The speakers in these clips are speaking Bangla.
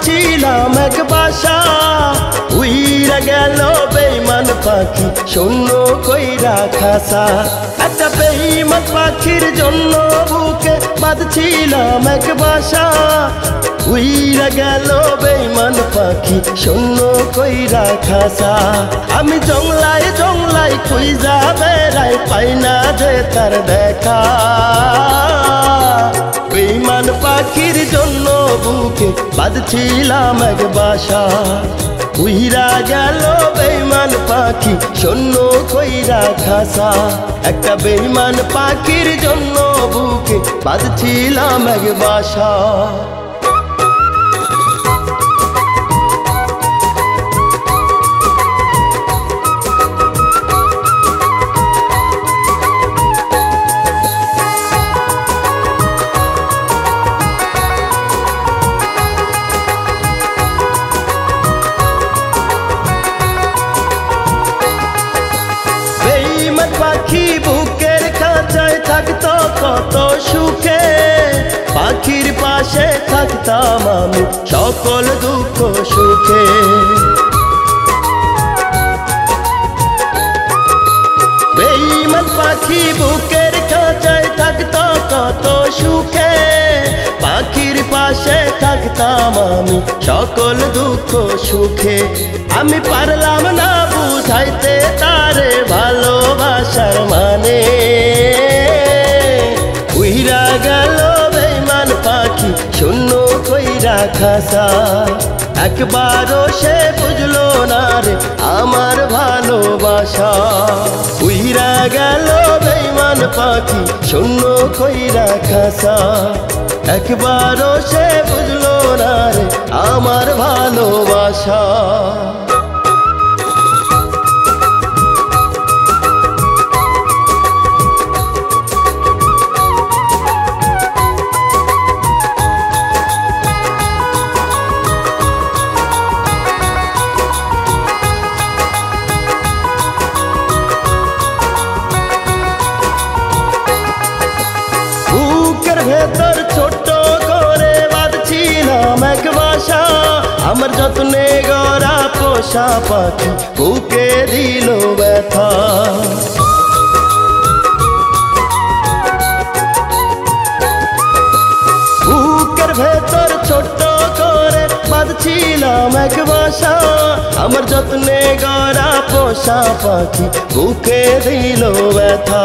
বাঁধছিলাম এক বাসা, উইরা গেল বেঈমান পাখি শূন্য কইরা খাসা। একটা বেঈমান পাখির জন্য বুকে বাঁধছিলাম এক বাসা, উইরা গেল বেঈমান পাখি শূন্য কইরা খাসা। আমি জংলায় জংলায় খুঁজা বেড়াই, পাই না যে তার দেখা। বেঈমান পাখির জন্য বুকে বাঁধছিলাম এক বাসা, উইরা গেল বেঈমান পাখি শূন্য কইরা খাসা। একটা বেঈমান পাখির জন্য বুকে বাঁধছিলাম এক বাসা। পাখি বুকের খাঁচায় থাকতো কত সুখে, পাখির পাশে থাকতাম আমি সকল দুঃখ সুখে। বেঈমান পাখি বুকের খাঁচায় থাকতো কত সুখে, পাখির পাশে থাকতাম আমি সকল দুঃখ সুখে। আমি পারলাম না বুঝাইতে তারে ভালোবাসার মানে, উইরা গেল বেঈমান পাখি শূন্য কইরা খাসা। একবারও সে বুঝলো না রে আমার ভালোবাসা, উইরা গেল বেঈমান পাখি শূন্য কইরা খাসা। একবারও সে বুঝলো না রে আমার ভালোবাসা। বুকের ভেতর ছোট্ট করে বাঁধছিলাম এক বাসা, আমার যত্নে গড়া পোষা পাখি বুকে দিল ব্যথা। বুকের ভেতর ছোট্ট করে বাঁধছিলাম এক বাসা, আমার যত্নে গড়া পোষা পাখি বুকে দিল ব্যথা।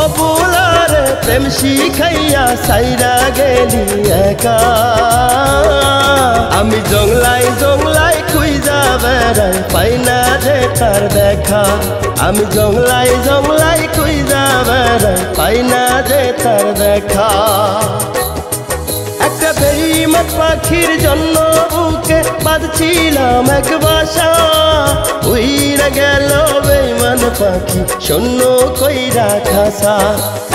অবুলার প্রেম শিখাইয়া সাইরা গেলি একা, আমি জংলায় জংলায় খুঁজা বেড়াই, পাই না যে তার দেখা। আমি জংলায় জংলায় খুঁজা বেড়াই, পাই না যে তার দেখা। একটা বেঈমান পাখির জন্য বুকে বাঁধছিলাম এক বাসা, উইরা গেল বেঈমান পাখি শূন্য কইরা খাসা।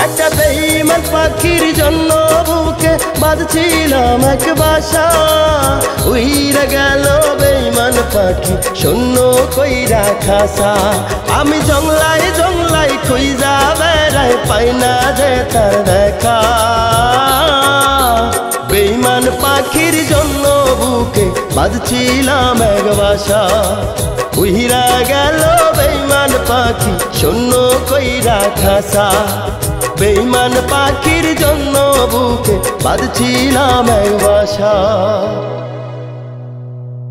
একটা বেঈমান পাখির জন্য বুকে বাঁধছিলাম এক বাসা, উইরা গেল বেঈমান পাখি শূন্য কইরা খাসা। আমি জংলায় জংলায় খুঁজা বেড়াই, পাই না যে তার দেখা। বেঈমান পাখির জন্য বুকে বাঁধছিলাম এক বাসা, উইরা গেল বেঈমান পাখি শূন্য কইরা খাসা। বেঈমান পাখির জন্য বুকে বাঁধছিলাম এক বাসা।